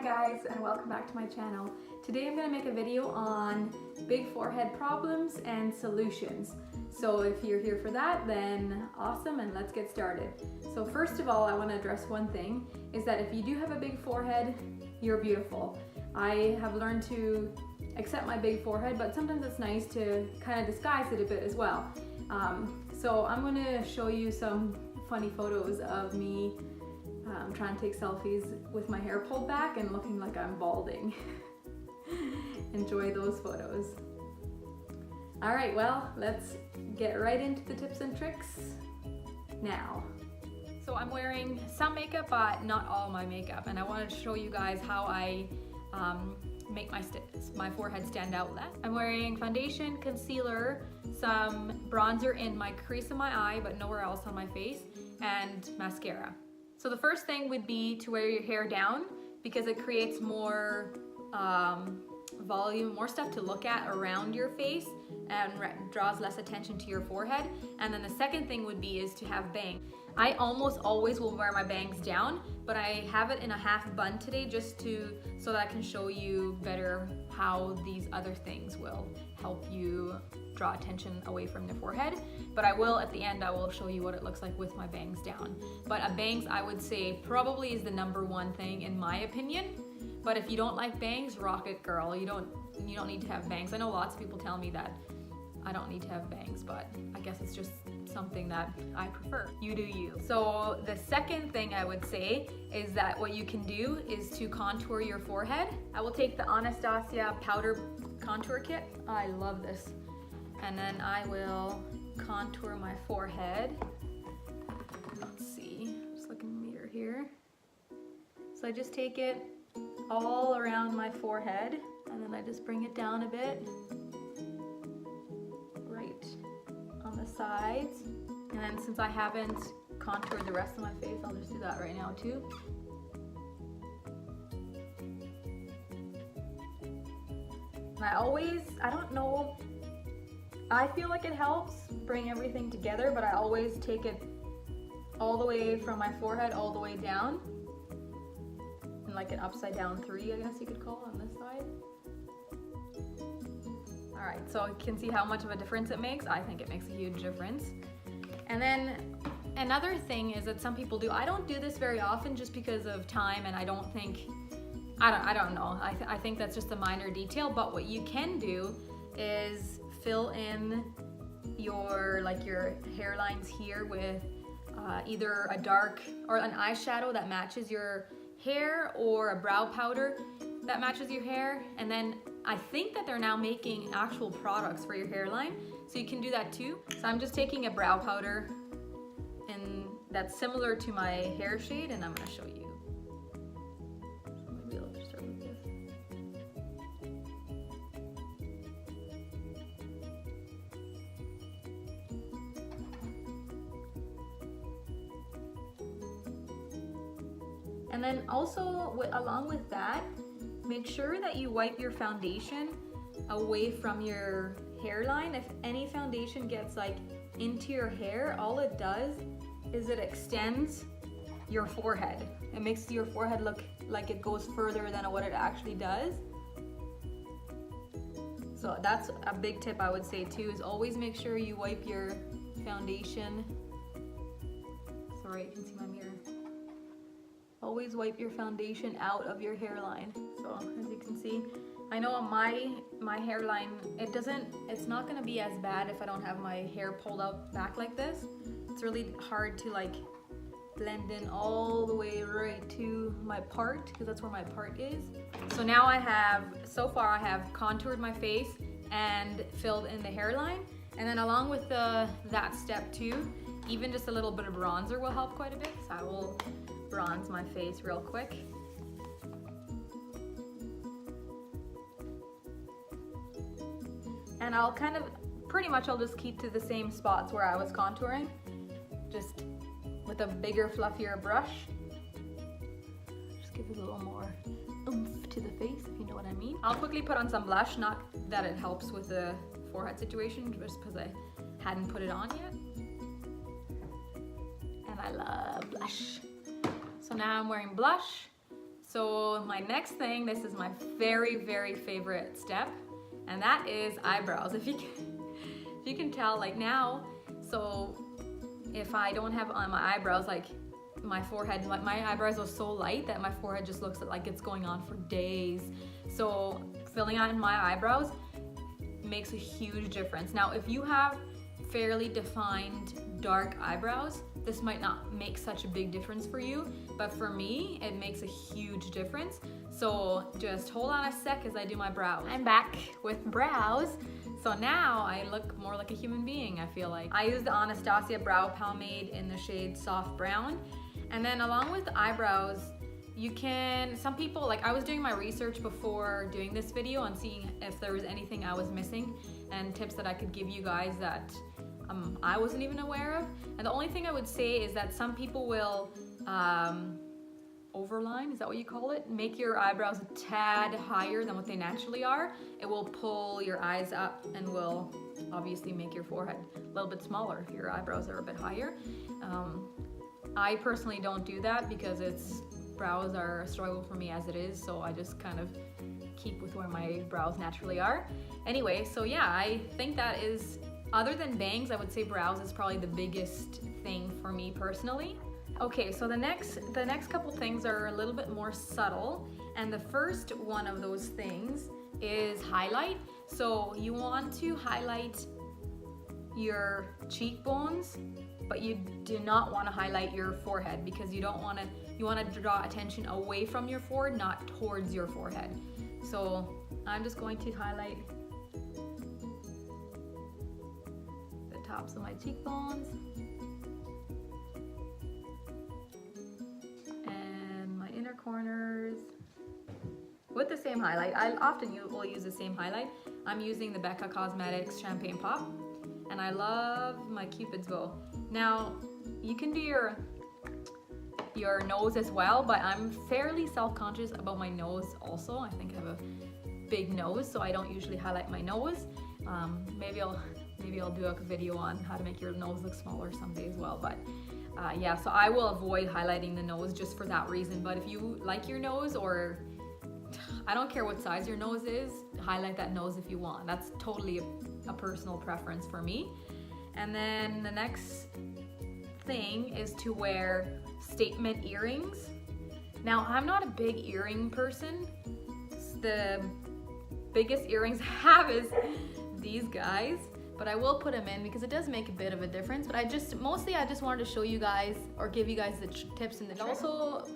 guys, and welcome back to my channel. Today I'm going to make a video on big forehead problems and solutions. So if you're here for that, then awesome, and let's get started. So first of all, I want to address one thing, is that if you do have a big forehead, you're beautiful. I have learned to accept my big forehead, but sometimes it's nice to kind of disguise it a bit as well. So I'm going to show you some funny photos of me trying to take selfies with my hair pulled back and looking like I'm balding. Enjoy those photos. All right, well, let's get right into the tips and tricks now. So I'm wearing some makeup, but not all my makeup, and I wanted to show you guys how I make my forehead stand out less. I'm wearing foundation, concealer, some bronzer in my crease of my eye, but nowhere else on my face, and mascara. So the first thing would be to wear your hair down because it creates more volume, more stuff to look at around your face and draws less attention to your forehead. And then the second thing would be is to have bangs. I almost always will wear my bangs down, but I have it in a half bun today just so that I can show you better how these other things will help you draw attention away from the forehead. But I will, at the end, I will show you what it looks like with my bangs down. But a bangs, I would say, probably is the #1 thing in my opinion. But if you don't like bangs, rock it, girl. You don't need to have bangs. I know lots of people tell me that I don't need to have bangs, but I guess it's just something that I prefer. You do you. So the second thing I would say is that what you can do is to contour your forehead. I will take the Anastasia Powder Contour Kit. I love this. And then I will contour my forehead. Let's see, just look in the mirror here. So I just take it all around my forehead, and then I just bring it down a bit, right on the sides. And then since I haven't contoured the rest of my face, I'll just do that right now too. And I don't know, I feel like it helps bring everything together, but I always take it all the way from my forehead all the way down. Like an upside down 3, I guess you could call it, on this side. All right, so you can see how much of a difference it makes. I think it makes a huge difference. And then another thing is that some people do. I don't do this very often just because of time, and I don't know. I think that's just a minor detail, but what you can do is fill in your hairlines here with either a dark or an eyeshadow that matches your hair, or a brow powder that matches your hair. And then I think that they're now making actual products for your hairline, so you can do that too. So I'm just taking a brow powder and that's similar to my hair shade, and I'm going to show you. Maybe I'll just start with this. And then also, along with that, make sure that you wipe your foundation away from your hairline. If any foundation gets like into your hair, all it does is it extends your forehead. It makes your forehead look like it goes further than what it actually does. So that's a big tip I would say too, is always make sure you wipe your foundation. Sorry, you can see my mirror. Always wipe your foundation out of your hairline. So as you can see, I know on my hairline, it's not gonna be as bad if I don't have my hair pulled out back like this. It's really hard to like blend in all the way right to my part, because that's where my part is. So now so far I have contoured my face and filled in the hairline. And then along with that step too, even just a little bit of bronzer will help quite a bit. So I will bronze my face real quick. And I'll I'll just keep to the same spots where I was contouring, just with a bigger, fluffier brush. Just give it a little more oomph to the face, if you know what I mean. I'll quickly put on some blush, not that it helps with the forehead situation, just because I hadn't put it on yet. And I love blush. So now I'm wearing blush. So my next thing, this is my very, very favorite step, and that is eyebrows. If you can tell, like now, so if I don't have on my eyebrows, like my forehead, like my eyebrows are so light that my forehead just looks like it's going on for days. So filling out my eyebrows makes a huge difference. Now, if you have fairly defined dark eyebrows, this might not make such a big difference for you, but for me, it makes a huge difference. So just hold on a sec as I do my brows. I'm back with brows. So now I look more like a human being, I feel like. I use the Anastasia Brow Pomade in the shade Soft Brown. And then along with the eyebrows, you can, some people, like I was doing my research before doing this video and seeing if there was anything I was missing and tips that I could give you guys that I wasn't even aware of. And the only thing I would say is that some people will overline, is that what you call it? Make your eyebrows a tad higher than what they naturally are. It will pull your eyes up and will obviously make your forehead a little bit smaller if your eyebrows are a bit higher. I personally don't do that because brows are a struggle for me as it is, so I just kind of keep with where my brows naturally are. Anyway, so yeah, I think that is, other than bangs, I would say brows is probably the biggest thing for me personally. Okay, so the next couple things are a little bit more subtle, and the first one of those things is highlight. So you want to highlight your cheekbones, but you do not want to highlight your forehead because you want to draw attention away from your forehead, not towards your forehead. So I'm just going to highlight tops of my cheekbones and my inner corners with the same highlight. I often will use the same highlight. I'm using the Becca Cosmetics Champagne Pop, and I love my Cupid's bow. Now you can do your nose as well, but I'm fairly self-conscious about my nose also. I think I have a big nose, so I don't usually highlight my nose. Maybe I'll do a video on how to make your nose look smaller someday as well. But yeah, so I will avoid highlighting the nose just for that reason. But if you like your nose, or I don't care what size your nose is, highlight that nose if you want. That's totally a personal preference for me. And then the next thing is to wear statement earrings. Now, I'm not a big earring person. The biggest earrings I have is these guys, but I will put them in because it does make a bit of a difference. But I just wanted to show you guys or give you guys the tips and the tricks. Also,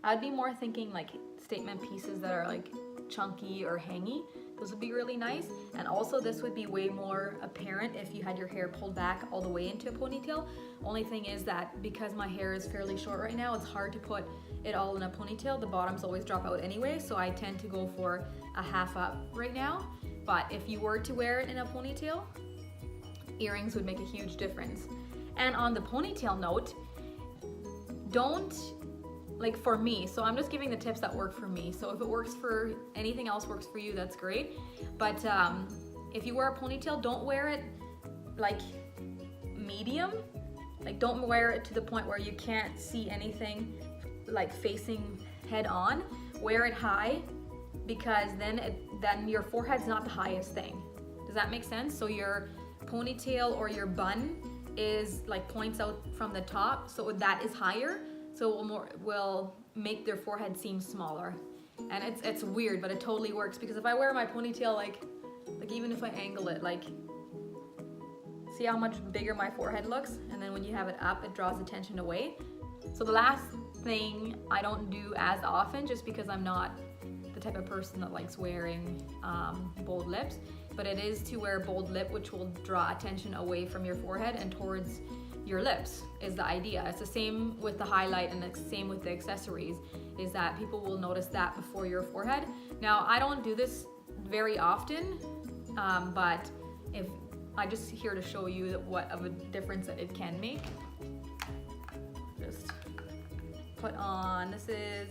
I'd be more thinking like statement pieces that are like chunky or hangy. Those would be really nice. And also this would be way more apparent if you had your hair pulled back all the way into a ponytail. Only thing is that because my hair is fairly short right now, it's hard to put it all in a ponytail. The bottoms always drop out anyway, so I tend to go for a half up right now. But if you were to wear it in a ponytail, earrings would make a huge difference. And on the ponytail note, don't, like for me, so I'm just giving the tips that work for me. So if it works for anything else works for you, that's great. But if you wear a ponytail, don't wear it like medium. Like don't wear it to the point where you can't see anything like facing head on. Wear it high, because then your forehead's not the highest thing. Does that make sense? So your ponytail or your bun is like points out from the top, so that is higher. So it will make their forehead seem smaller. And it's weird, but it totally works, because if I wear my ponytail like even if I angle it, like see how much bigger my forehead looks, and then when you have it up, it draws attention away. So the last thing I don't do as often, just because I'm not the type of person that likes wearing bold lips, but it is to wear a bold lip, which will draw attention away from your forehead and towards your lips is the idea. It's the same with the highlight and the same with the accessories, is that people will notice that before your forehead. Now, I don't do this very often, but if I'm just here to show you what of a difference that it can make. Just put on, this is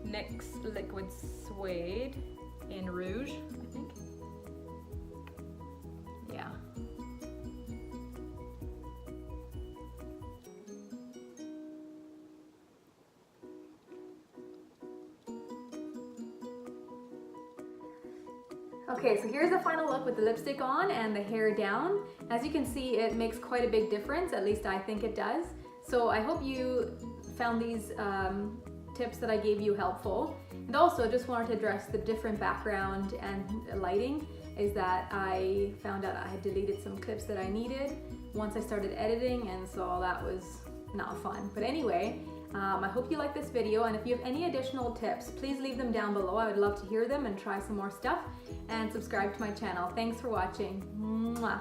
NYX Liquid Suede in Rouge, I think. Yeah. Okay, so here's the final look with the lipstick on and the hair down. As you can see, it makes quite a big difference, at least I think it does. So I hope you found these tips that I gave you helpful. And also just wanted to address the different background and lighting, is that I found out I had deleted some clips that I needed once I started editing, and so that was not fun. But anyway, I hope you like this video, and if you have any additional tips, please leave them down below. I would love to hear them and try some more stuff, and subscribe to my channel. Thanks for watching. Mwah.